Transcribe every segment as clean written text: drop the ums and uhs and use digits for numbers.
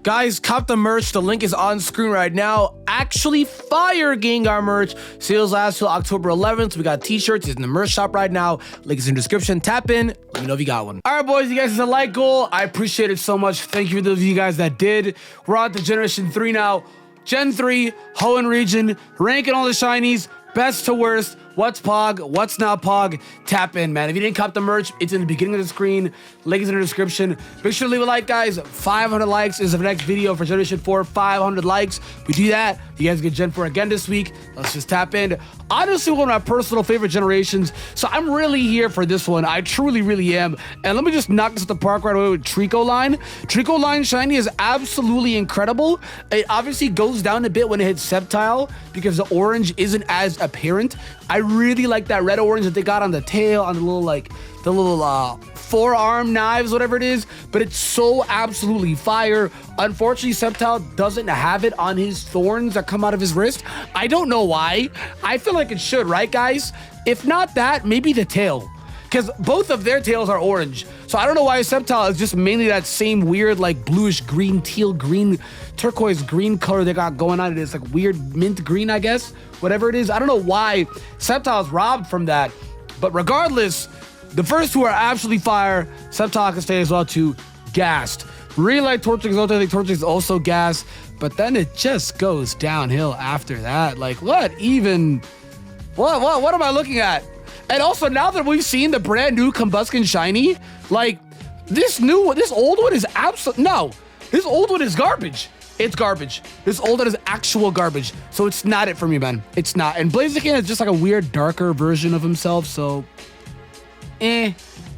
Guys, cop the merch. The link is on screen right now. Actually, fire Gengar merch. Sales last till October 11th. We got t-shirts. It's in the merch shop right now. Link is in the description. Tap in. Let me know if you got one. All right, boys. You guys, it's a like goal. I appreciate it so much. Thank you for those of you guys that did. We're on to Generation 3 now. Gen 3, Hoenn region, ranking all the shinies, best to worst, what's Pog, what's not Pog, tap in, man. If you didn't cop the merch, it's in the beginning of the screen, link is in the description. Make sure to leave a like, guys. 500 likes is the next video for Generation 4, 500 likes. We do that, you guys get Gen 4 again this week. Let's just tap in. Honestly, one of my personal favorite generations, so I'm really here for this one. I truly, really am. And let me just knock this at the park right away with Trico Line. Trico Line Shiny is absolutely incredible. It obviously goes down a bit when it hits Sceptile because the orange isn't as apparent. I really like that red orange that they got on the tail, on the little forearm knives, whatever it is, but it's so absolutely fire. Unfortunately, Sceptile doesn't have it on his thorns that come out of his wrist. I don't know why. I feel like it should, right, guys? If not that, maybe the tail, because both of their tails are orange. So I don't know why Sceptile is just mainly that same weird, like bluish green, teal green, turquoise green color they got going on. It's like weird mint green, I guess, whatever it is. I don't know why Sceptile is robbed from that, but regardless, the first two are absolutely fire. Sceptile can stay as well too. Gassed. Really like Torchic Exalted. I think Torchic is also gassed, but then it just goes downhill after that. Like, what even? What am I looking at? And also, now that we've seen the brand new Combusken Shiny, like this old one is no. This old one is garbage. It's garbage. This old one is actual garbage. So it's not it for me, man. It's not. And Blaziken is just like a weird, darker version of himself. So,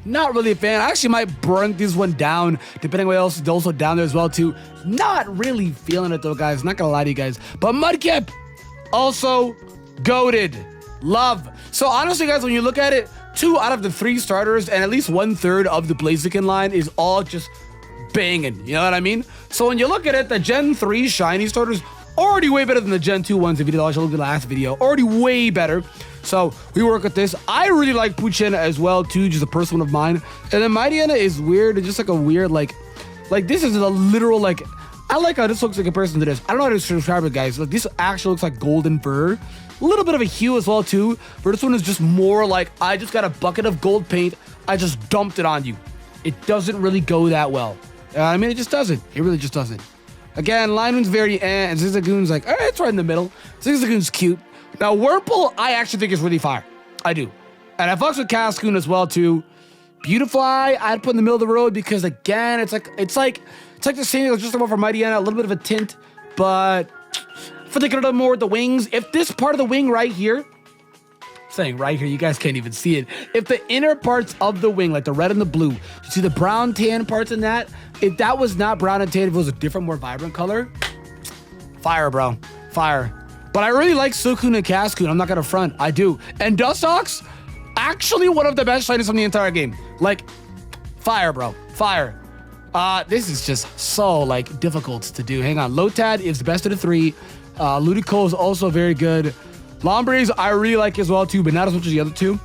not really a fan. I actually might burn this one down, depending on what else is also down there as well, too. Not really feeling it, though, guys. Not gonna lie to you guys. But Mudkip, also goated. Love. So honestly, guys, when you look at it, 2 out of the 3 starters and at least 1/3 of the Blaziken line is all just banging. You know what I mean? So when you look at it, the Gen 3 shiny starters already way better than the Gen 2 ones. If you did watch the last video, already way better. So we work with this. I really like Poochyena as well too, just a personal one of mine. And then Mightyena is weird. It's just like a weird like this is a literal like. I like how this looks in comparison to this. I don't know how to describe it, guys. Like this actually looks like golden fur. A little bit of a hue as well too, but this one is just more like I just got a bucket of gold paint, I just dumped it on you. It doesn't really go that well. I mean, it just doesn't. It really just doesn't. Again, Lineman's very and Zigzagoon's like, all right, it's right in the middle. Zigzagoon's cute. Now, Wurmple, I actually think is really fire. I do. And I fucks with Cascoon as well too. Beautifly, I'd put in the middle of the road because again, it's like the same as just about for Mightyena, a little bit of a tint, but for the good of more with the wings, if this part of the wing right here, saying right here, you guys can't even see it. If the inner parts of the wing, like the red and the blue, you see the brown tan parts in that, if that was not brown and tan, if it was a different, more vibrant color, fire, bro, fire. But I really like Suicune and Cascoon, I'm not gonna front, I do. And Dustox, actually one of the best shinies from the entire game. Like, fire, bro, fire. This is just so like difficult to do. Hang on, Lotad is the best of the 3. Ludicolo is also very good. Lombriz, I really like as well too, but not as much as the other 2.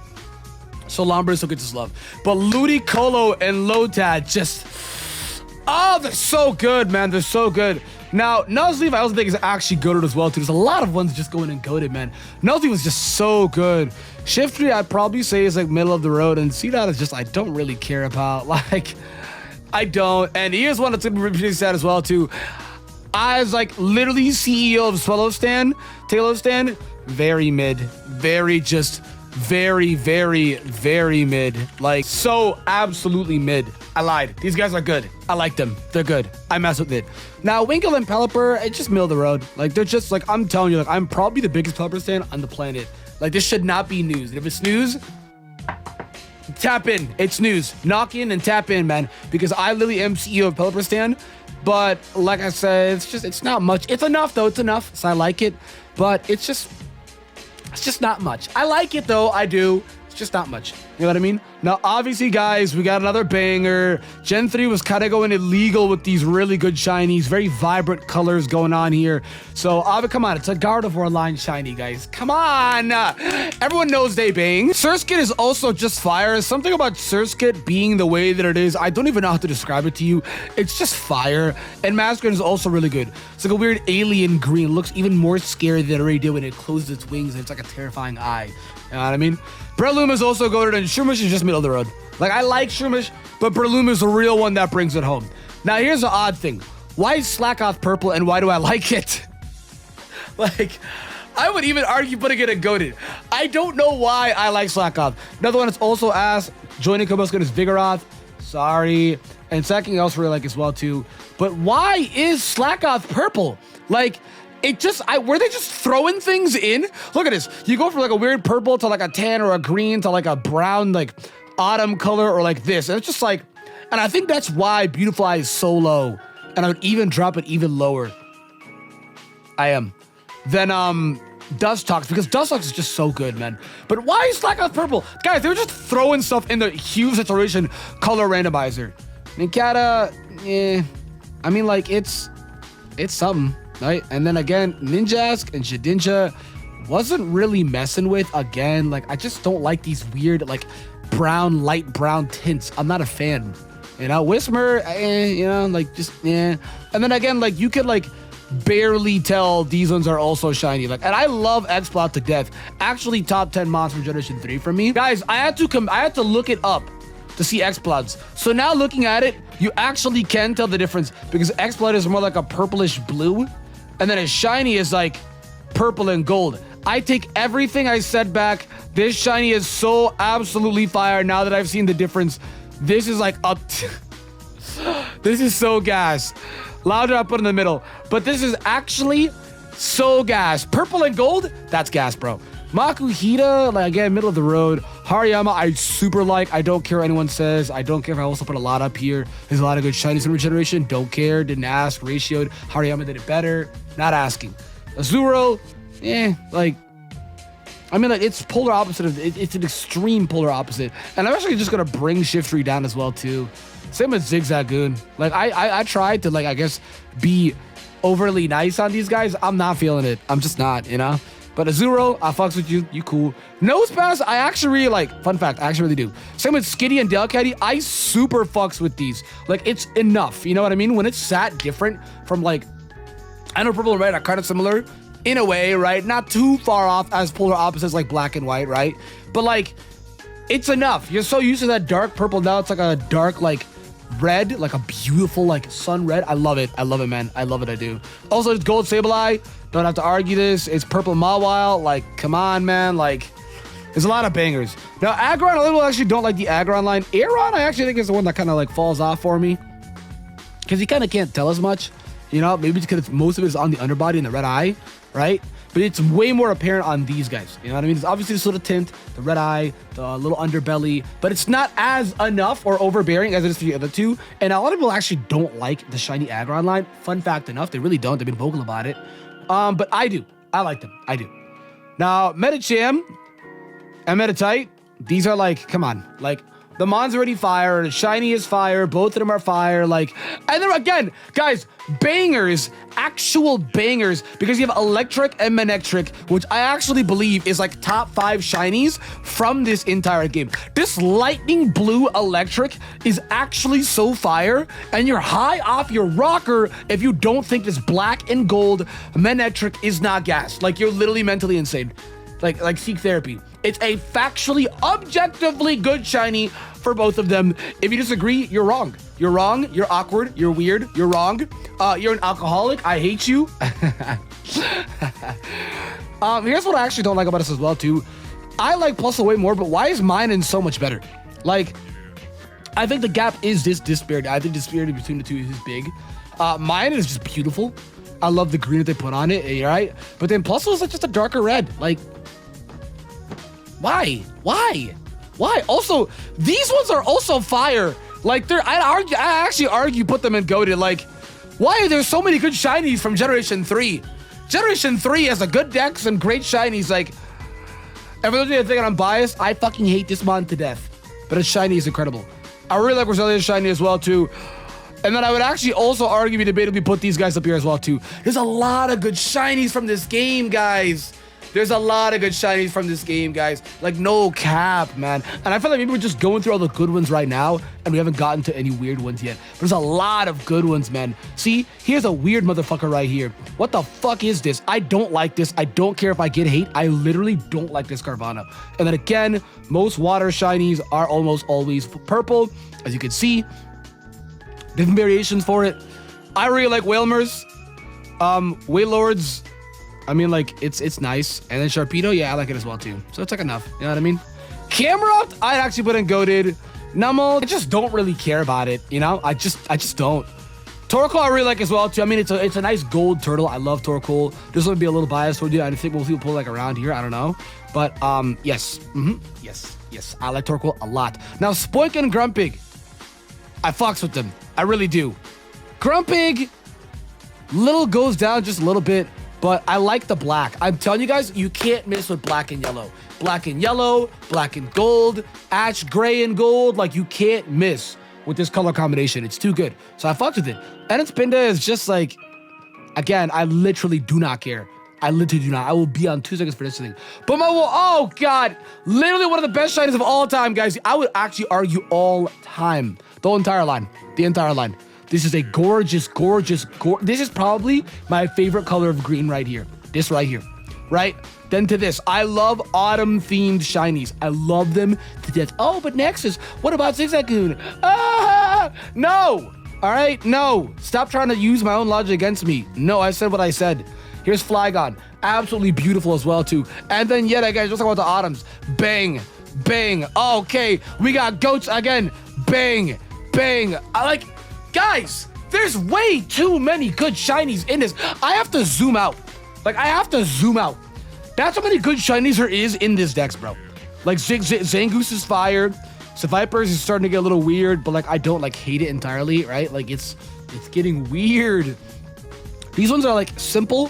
So Lombriz still gets his love. But Ludicolo and Lotad just, oh, they're so good, man. They're so good. Now, Nuzleaf, I also think is actually goated as well too. There's a lot of ones just going and goated, man. Nuzleaf was just so good. Shiftry, I'd probably say is like middle of the road, and Seedot is just I don't really care about. Like, I don't. And here's one that's gonna be pretty sad as well too. I was like literally CEO of Swallow Stand, Taylor Stand, very mid, very mid, like so absolutely mid. I lied. These guys are good. I like them. They're good. I mess with it. Now Winkle and Pelipper, it's just middle of the road. Like they're just like, I'm telling you, like I'm probably the biggest Pelipper stand on the planet. Like this should not be news. If it's news, tap in. It's news. Knock in and tap in, man, because I literally am CEO of Pelipper stand. But like I said, it's not much. It's enough though. It's enough. So I like it, but it's just not much. I like it though. I do. It's just not much. You know what I mean? Now, obviously, guys, we got another banger. Gen 3 was kind of going illegal with these really good shinies. Very vibrant colors going on here. So, come on. It's a Gardevoir line shiny, guys. Come on. Everyone knows they bang. Surskit is also just fire. Something about Surskit being the way that it is, I don't even know how to describe it to you. It's just fire. And Masquerain is also really good. It's like a weird alien green. It looks even more scary than it already did when it closes its wings. And it's like a terrifying eye. You know what I mean? Breloom is also goated, and Shroomish is just middle of the road. Like, I like Shroomish, but Breloom is the real one that brings it home. Now, here's the odd thing. Why is Slackoth purple, and why do I like it? Like, I would even argue putting it in goated. I don't know why I like Slackoth. Another one that's also asked, joining Koboskin is Vigoroth. Sorry. And second, I also really like as well, too. But why is Slackoth purple? Like, it just, were they just throwing things in? Look at this. You go from like a weird purple to like a tan or a green to like a brown, like autumn color or like this. And it's just like, and I think that's why Beautifly is so low. And I would even drop it even lower. I am. Then, Dustox, because Dustox is just so good, man. But why is Slackoth purple? Guys, they were just throwing stuff in the hue saturation color randomizer. Nincada, I mean, like, it's something. Right, and then again, Ninjask and Shedinja wasn't really messing with. Again, like, I just don't like these weird, like, brown, light brown tints. I'm not a fan. You know, Whismer, you know, like, just, And then again, like, you could, like, barely tell these ones are also shiny. Like, and I love Exploud to death. Actually, top 10 monster Generation 3 for me. Guys, I had to look it up to see Explouds. So now looking at it, you actually can tell the difference because Exploud is more like a purplish blue. And then a shiny is like purple and gold. I take everything I said back. This shiny is so absolutely fire now that I've seen the difference. This is like up. This is so gas. Louder I put in the middle. But this is actually so gas. Purple and gold, that's gas, bro. Makuhita, like again, middle of the road. Hariyama, I super like. I don't care what anyone says. I don't care if I also put a lot up here. There's a lot of good shinies in regeneration. Don't care. Didn't ask. Ratioed. Hariyama did it better. Not asking. Azuro, like, I mean, like, it's polar opposite of it's an extreme polar opposite. And I'm actually just gonna bring Shiftry down as well too. Same with Zigzagoon. Like, I tried to, like, I guess be overly nice on these guys. I'm not feeling it. I'm just not, you know. But Azuro, I fucks with you. You cool. Nosepass, I actually really like. Fun fact, I actually really do. Same with Skitty and Delcatty. I super fucks with these. Like, it's enough. You know what I mean? When it's sat different from, like, I know purple and red are kind of similar in a way, right? Not too far off as polar opposites like black and white, right? But, like, it's enough. You're so used to that dark purple. Now it's like a dark, like, red, like a beautiful, like, sun red. I love it. I love it, man. I love it. I do. Also, it's gold Sableye. Don't have to argue this. It's purple Mawile. Like, come on, man. Like, there's a lot of bangers. Now, Aggron, a little actually don't like the Aggron line. Aeron, I actually think is the one that kind of like falls off for me. Because he kind of can't tell as much. You know, maybe because most of it is on the underbody and the red eye, right? But it's way more apparent on these guys. You know what I mean? It's obviously this little tint, the red eye, the little underbelly, but it's not as enough or overbearing as it is for the other two. And a lot of people actually don't like the shiny Aggron line. Fun fact enough, they really don't. They've been vocal about it. But I do. I like them. I do. Now, Medicham and Meditite, these are like, come on. Like, the Mon's already fire, the shiny is fire, both of them are fire, like, and then again, guys, bangers, actual bangers, because you have Electric and Manectric, which I actually believe is like top 5 shinies from this entire game. This lightning blue Electric is actually so fire, and you're high off your rocker if you don't think this black and gold Manectric is not gas. Like, you're literally mentally insane. Like seek therapy. It's a factually, objectively good shiny for both of them. If you disagree, you're wrong. You're wrong. You're awkward. You're weird. You're wrong. You're an alcoholic. I hate you. Here's what I actually don't like about this as well, too. I like Plusle way more, but why is mine so much better? Like, I think the gap is this disparity. I think the disparity between the two is big. Mine is just beautiful. I love the green that they put on it, right? But then Plusle is like just a darker red. Like, why? Also, these ones are also fire. Like, I actually argue put them in goated. Like, why are there so many good shinies from Generation 3? Generation 3 has a good deck, some great shinies. Like, And for those of you that think I'm biased, I fucking hate this mon to death. But its shiny is incredible. I really like Roselia's shiny as well, too. And then I would actually also argue, debatably put these guys up here as well, too. There's a lot of good shinies from this game, guys. There's a lot of good shinies from this game, guys. Like, no cap, man. And I feel like maybe we're just going through all the good ones right now, and we haven't gotten to any weird ones yet. But there's a lot of good ones, man. See, here's a weird motherfucker right here. What the fuck is this? I don't like this. I don't care if I get hate. I literally don't like this Carvana. And then again, most water shinies are almost always purple, as you can see. Different variations for it. I really like Whalmers. Wailords. I mean, like, it's nice. And then Sharpedo, yeah, I like it as well, too. So it's like enough. You know what I mean? Camerupt, I'd actually put in goated. Nummel, I just don't really care about it, you know? I just don't. Torkoal, I really like as well, too. I mean, it's a nice gold turtle. I love Torkoal. This would be a little biased toward you. I think most people pull, like, around here. I don't know. But, yes. Yes. I like Torkoal a lot. Now, Spoink and Grumpig, I fucks with them. I really do. Grumpig, little goes down just a little bit. But I like the black. I'm telling you guys, you can't miss with black and yellow. Black and yellow, black and gold, ash gray and gold. Like, you can't miss with this color combination. It's too good. So I fucked with it. And its Pinda is just like, again, I literally do not care. I literally do not. I will be on 2 seconds for this thing. But oh God, literally one of the best shinies of all time, guys. I would actually argue all time. The entire line. This is a gorgeous. This is probably my favorite color of green right here. This right here, right? Then to this, I love autumn-themed shinies. I love them to death. Oh, but Nexus, what about Zigzagoon? Ah, no. All right, no. Stop trying to use my own logic against me. No, I said what I said. Here's Flygon. Absolutely beautiful as well, too. And then, yeah, guys, let's talk about the autumns. Bang. Okay, we got goats again. Bang. I like... Guys, there's way too many good shinies in this. I have to zoom out. That's how many good shinies there is in this dex, bro. Like, Zangoose is fire. Seviper's is starting to get a little weird, but, like, I don't, like, hate it entirely, right? Like, it's getting weird. These ones are, like, simple.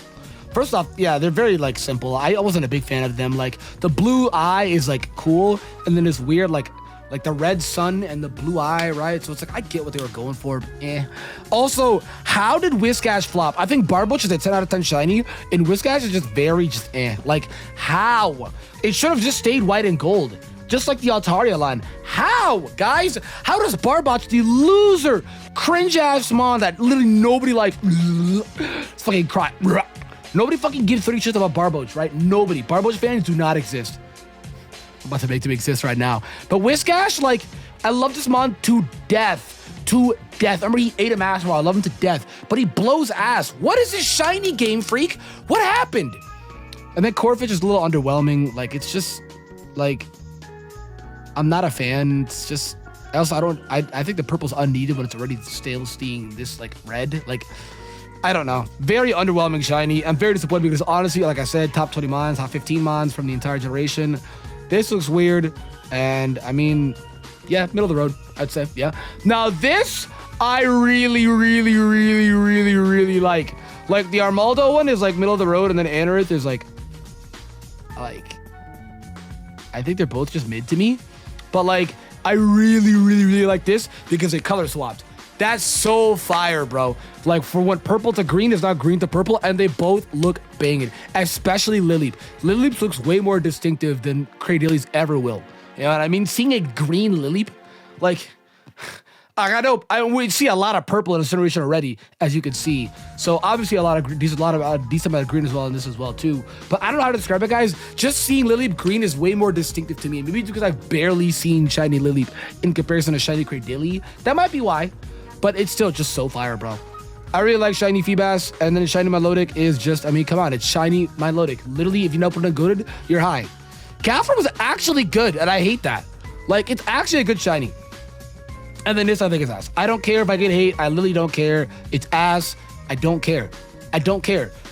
First off, yeah, they're very, like, simple. I wasn't a big fan of them. Like, the blue eye is, like, cool. And then this weird, like the red sun and the blue eye, right? So it's like, I get what they were going for, but Also, how did Whiscash flop? I think Barboach is a 10 out of 10 shiny, and Whiscash is just very Like, how? It should have just stayed white and gold, just like the Altaria line. How, guys? How does Barboach, the loser, cringe-ass mon that literally nobody likes, fucking cry. Nobody fucking gives 30 shits about Barboach, right? Nobody. Barboach fans do not exist. I'm about to make them exist right now. But Whiscash, like, I love this mon to death. Remember, he ate a Master Ball. I love him to death. But he blows ass. What is this shiny, Game Freak? What happened? And then Corphish is a little underwhelming. Like, it's just, like, I'm not a fan. It's just, I think the purple's unneeded when it's already still seeing this, like, red. Like, I don't know. Very underwhelming shiny. I'm very disappointed because, honestly, like I said, top 20 mons, top 15 mons from the entire generation. This looks weird, and I mean, yeah, middle of the road, I'd say, yeah. Now this, I really like. Like, the Armaldo one is, like, middle of the road, and then Anorith is, like, I think they're both just mid to me. But, like, I really like this because they color swapped. That's so fire, bro. Like, for when purple to green is not green to purple, and they both look banging. Especially Lileep. Lileep looks way more distinctive than Cradilies ever will. You know what I mean? Seeing a green Lileep, like, I know we see a lot of purple in Incineration already, as you can see. So obviously decent amount of green as well in this as well too. But I don't know how to describe it, guys. Just seeing Lileep green is way more distinctive to me. Maybe it's because I've barely seen shiny Lileep in comparison to shiny Cradily. That might be why. But it's still just so fire, bro. I really like shiny Feebas, and then shiny Milotic is just, I mean, come on, it's shiny Milotic. Literally, if you know put it good, you're high. Gaffer was actually good, and I hate that. Like, it's actually a good shiny. And then this, I think, is ass. I don't care if I get hate. I literally don't care. It's ass. I don't care.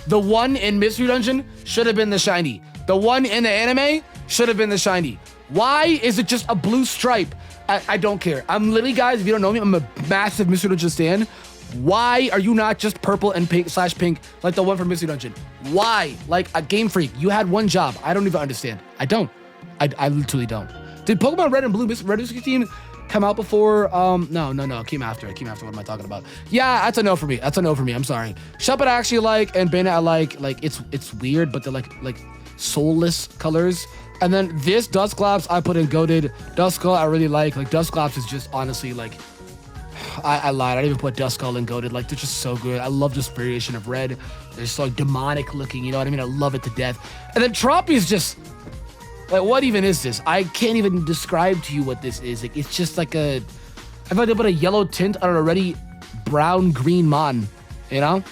The one in Mystery Dungeon should have been the shiny. The one in the anime should have been the shiny. Why is it just a blue stripe? I don't care. I'm literally, guys, if you don't know me, I'm a massive Mystery Dungeon stan. Why are you not just purple and pink / pink like the one from Mystery Dungeon? Why? Like, a Game Freak, you had one job. I don't even understand. I don't. I literally don't. Did Pokemon Red and Blue Red Mystery Team come out before? No. It came after. What am I talking about? Yeah, that's a no for me. I'm sorry. Shuppet I actually like, and Bana I like. Like it's weird, but they're like soulless colors. And then this Dusclops I put in goated. Duskull I really like. Like Dusclops is just honestly like, I lied. I didn't even put Duskull in goated. Like they're just so good. I love this variation of red. They're just like demonic looking. You know what I mean? I love it to death. And then Trompy is just like, what even is this? I can't even describe to you what this is. Like, it's just like I feel like they put a yellow tint on an already brown green mon. You know?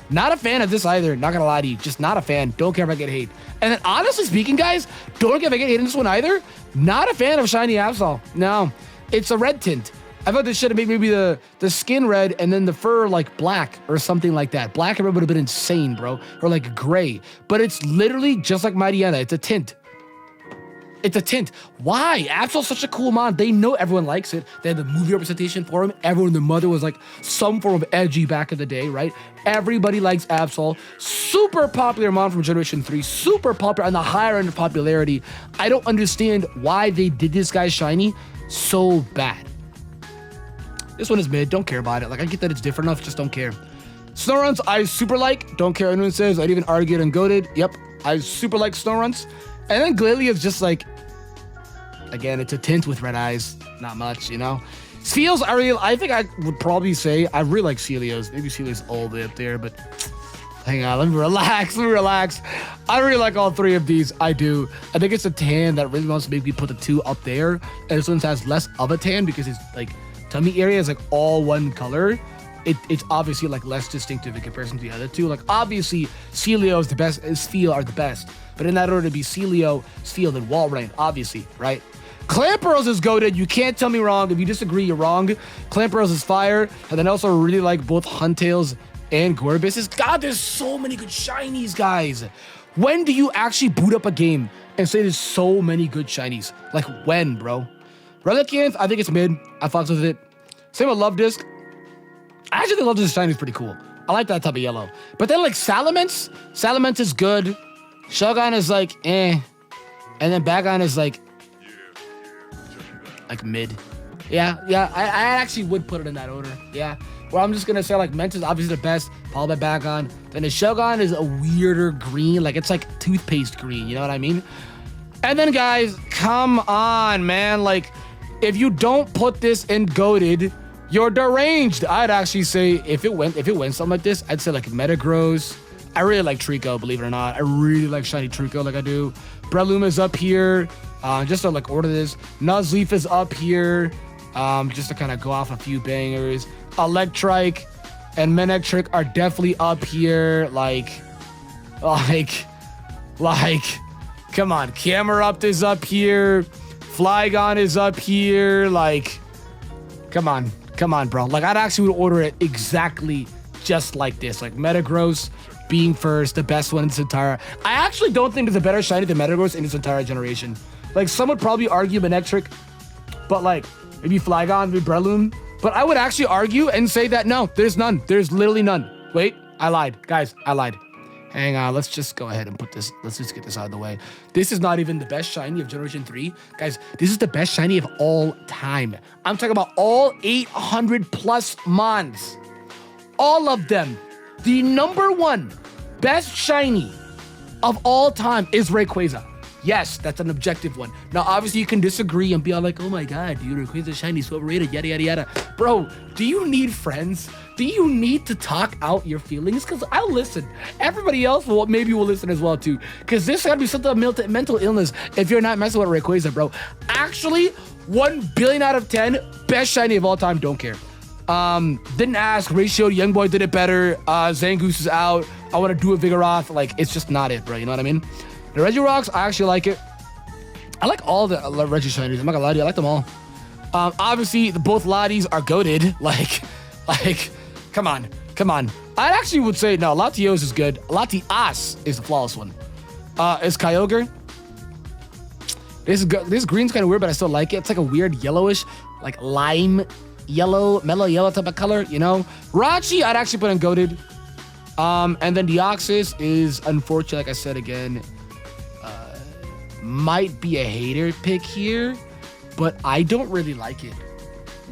Not a fan of this either. Not gonna lie to you. Just not a fan. Don't care if I get hate. And then honestly speaking, guys, don't care if I get hate in this one either. Not a fan of Shiny Absol. No. It's a red tint. I thought this should have made maybe the skin red and then the fur like black or something like that. Black and red would have been insane, bro. Or like gray. But it's literally just like Mightyena. It's a tint. It's a tint. Why? Absol's such a cool mon. They know everyone likes it. They had the movie representation for him. Everyone, their mother was like some form of edgy back in the day, right? Everybody likes Absol. Super popular mon from Generation 3. Super popular on the higher end of popularity. I don't understand why they did this guy shiny so bad. This one is mid. Don't care about it. Like, I get that it's different enough. Just don't care. Snoruns, I super like. Don't care what anyone says. I'd even argue it and goated. Yep. I super like Snoruns. And then Glalie is just like, again, it's a tint with red eyes. Not much, you know? Seals, I think I would probably say, I really like Celios. Maybe Celios all the way up there, but hang on. Let me relax. I really like all three of these. I do. I think it's a tan that really wants to make me put the two up there. And this one has less of a tan because it's like, tummy area is like all one color. It's obviously like less distinctive in comparison to the other two. Like obviously Celio is the best, Sfeel are the best, but in that order to be Celio, Sfeel, then Walrein, obviously, right? Clamperose is goated. You can't tell me wrong. If you disagree, you're wrong. Clamperose is fire. And then also really like both Huntails and Gorbases. God, there's so many good shinies, guys. When do you actually boot up a game and say there's so many good shinies? Like when, bro? Relicanth, I think it's mid. I fucks with it. Same with Love Disc. I actually think Love Disc shiny is pretty cool. I like that type of yellow. But then like Salamence is good. Shogun is like eh. And then Bagon is like mid. Yeah. I actually would put it in that order. Yeah. Well, I'm just gonna say like Ment is obviously the best, followed by Bagon. Then the Shogun is a weirder green. Like it's like toothpaste green, you know what I mean? And then guys, come on, man. Like, if you don't put this in goated, you're deranged. I'd actually say if it went something like this, I'd say like Metagross. I really like Trico, believe it or not. I really like shiny Trico, like I do. Breloom is up here. Just to like order this. Nuzleaf is up here. Just to kind of go off a few bangers. Electrike and Manectric are definitely up here. Like, come on. Camerupt is up here. Flygon is up here. Like, come on, bro. Like, I'd actually would order it exactly just like this. Like, Metagross being first, the best one in this entire... I actually don't think there's a better shiny than Metagross in this entire generation. Like, some would probably argue Manectric, but like, maybe Flygon, maybe Breloom. But I would actually argue and say that no, there's none. There's literally none. Wait, I lied. Guys, I lied. Hang on, let's just go ahead and put this, let's just get this out of the way. This is not even the best shiny of Generation 3. Guys, this is the best shiny of all time. I'm talking about all 800 plus mons. All of them. The number one best shiny of all time is Rayquaza. Yes, that's an objective one. Now, obviously, you can disagree and be all like, oh my god, dude, Rayquaza shiny is so overrated, yada, yada, yada. Bro, do you need friends? Do you need to talk out your feelings? Because I'll listen. Everybody else maybe will listen as well, too. Because this gotta be something of mental illness if you're not messing with Rayquaza, bro. Actually, 1 billion out of 10, best shiny of all time, don't care. Didn't ask, ratio, Youngboy did it better. Zangoose is out. I want to do a Vigoroth. Like, it's just not it, bro. You know what I mean? The Regirocks, I actually like it. I like all the Regi shinies. I'm not gonna lie to you, I like them all. Obviously, both Latios are goated. Like, come on. I actually would say, no, Latios is good. Latias is the flawless one. Is Kyogre. This green's kind of weird, but I still like it. It's like a weird yellowish, like lime yellow, mellow yellow type of color, you know? Rachi, I'd actually put in goated. And then Deoxys is, unfortunately, like I said again, might be a hater pick here, but I don't really like it.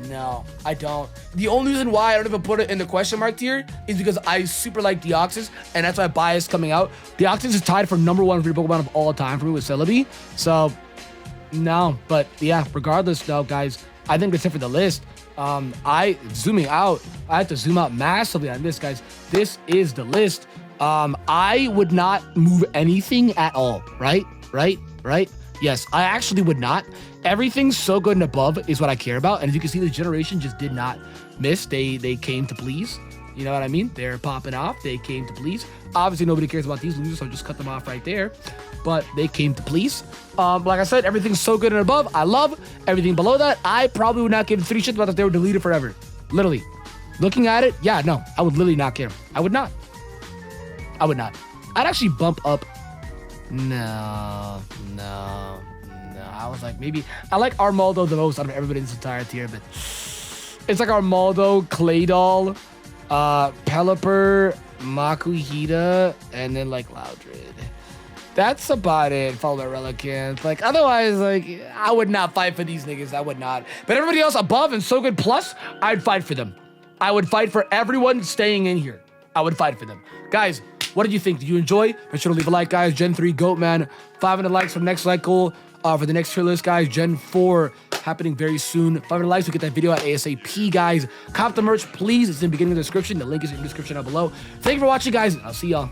No, I don't. The only reason why I don't even put it in the question mark tier is because I super like Deoxys, and that's why bias coming out. Deoxys is tied for #1 free Pokemon of all time for me with Celebi. So, no. But yeah, regardless though, guys, I think that's it for the list. Zooming out, I have to zoom out massively on this, guys. This is the list. I would not move anything at all, right? Yes, I actually would not. Everything so good and above is what I care about. And as you can see, the generation just did not miss. They came to please. You know what I mean? They're popping off. They came to please. Obviously, nobody cares about these losers, so just cut them off right there. But they came to please. Like I said, everything's so good and above. I love everything below that. I probably would not give 3 shits about if they were deleted forever. Literally. Looking at it, yeah, no. I would literally not care. I would not. I'd actually bump up. No. I was like, maybe I like Armaldo the most out of everybody in this entire tier, but it's like Armaldo, Claydol, Pelipper, Makuhita, and then like Loudred. That's about it. Followed by Relicanth. Like, otherwise, like, I would not fight for these niggas. I would not. But everybody else above and so good plus, I'd fight for them. I would fight for everyone staying in here. I would fight for them. Guys, what did you think? Did you enjoy? Make sure to leave a like, guys. Gen 3 GOAT, man. 500 likes for the next like goal. For the next tier list, guys. Gen 4 happening very soon. 500 likes, we get that video at ASAP, guys. Cop the merch, please. It's in the beginning of the description. The link is in the description down below. Thank you for watching, guys. I'll see y'all.